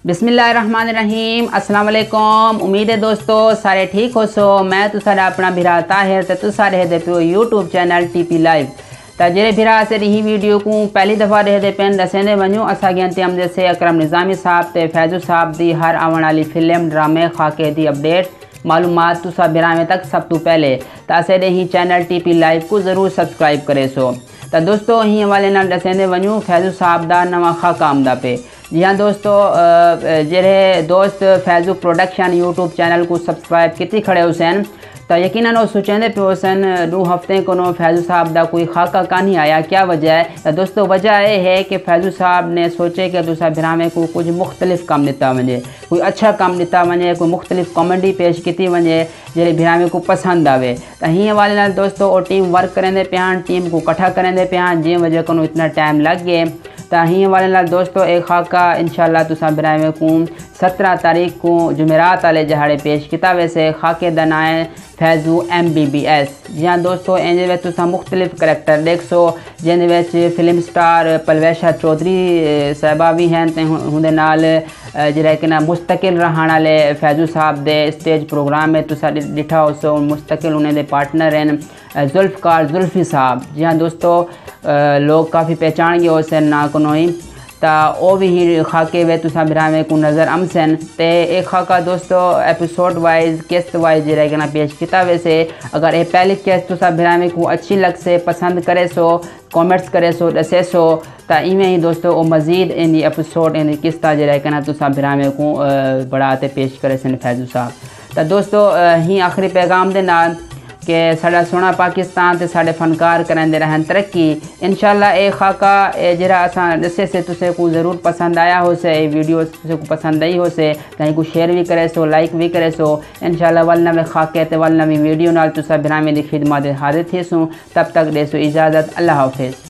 बिस्मिल्लाहिर्रहमानिर्रहीम। अस्सलाम वालेकुम। उम्मीद है दोस्तों सारे ठीक हो सो। मैं तो सारा अपना भिरा ताहिर तो तू सारे दे पे यूट्यूब चैनल टीपी लाइव जेरे भिरा से रही वीडियो को पहली दफ़ा रहते पेन दसेंदे वनूँ असा गंते हम जैसे अकरम निज़ामी साहब ते फैज़ू साहब दी हर आवन वाली फिल्म ड्रामे खाके दी अपडेट मालूमात तुसा भिरा में तक सब तो पहले तासे ही चैनल टीपी लाइव को ज़रूर सब्सक्राइब करे सो। तो दोस्तों ही हवाले नाल दसेंदे वनूँ फैज़ू साहब दा नवा खाका आमदा पे। जी हाँ दोस्तों, जेरे दोस्त फैज़ू प्रोडक्शन यूट्यूब चैनल को सब्सक्राइब कितनी खड़े हुसैन तो यकीनन वो सोचेंदे पे हुसैन 2 हफ्ते को फैज़ू साहब दा कोई खाका का नहीं आया। क्या वजह है? तो दोस्तों वजह यह है कि फैज़ू साहब ने सोचे कि दूसरा भिरामे को कुछ मुख्तलिफ काम दिता वजे, कोई अच्छा काम दिता वजे, कोई मुख्तलिफ कॉमेडी पेश की वजे जेरे भिरामे को पसंद आवे। तो ही हवाले नाल दोस्तों वो टीम वर्क करेंदे पे टीम को कट्ठा करेंदे पे जी वजह को इतना टाइम लग गए। तो ही हवाले नाल दोस्तों एक खाका इंशाल्लाह तुसा भिरामे को 17 तारीख को जुमेरात वाले जहाड़े पेश किया। वैसे खाके दा नाम है फैज़ू MBBS। जी हाँ दोस्तों, इन तुसा मुख्तलिफ करैक्टर देख सो जिन फिल्म स्टार पलवेशा चौधरी साहबा भी हैं ते हुंदे नाल जेह्ड़ा कि ना मुस्तकिल रहण वाले फैज़ू साहब दे स्टेज प्रोग्राम में तुसा डिठा हो सो मुस्तकिल उन्हें दे पार्टनर हैं जुल्फ़कार जुल्फ़ी साहब। जी हाँ दोस्तों, लोग काफ़ी पहचान गए उसे ना को ही ता ओ भी ही खाके वे तुसा भिरामे को नज़र आमसन ते एक खाका दोस्तों एपिसोड वाइज किस्त वाइज जो कि ना पेश किया। वैसे अगर ये पहली किस्त तुसा भिरामे को अच्छी लग से पसंद करे सो कमेंट्स करे सो दसे सो ता इवें ही दोस्तों वो मज़ीद इन एपिसोड इन किस्ता जो कि ना तुसा भिरामे को बढ़ाते पेश करे सन फैज़ू साहब। तो दोस्तों ही आखिरी पैगाम दे नाल कि साड़ा सोना पाकिस्तान ते साढ़े फनकार करेंदे रहन तरक्की। इंशाल्लाह ए खाका जरा असा दसे से तुसे को ज़रूर पसंद आया हो से वीडियो तुसे को पसंद आई हो से कहीं को शेयर भी करे सो लाइक भी करे सो। इंशाल्लाह वल नवे खाके ते वल नवी वीडियो नाल तुसा भिरामे दी खिदमत हाजिर थी सो। तब तक दे सो इजाज़त। अल्लाह हाफिज़।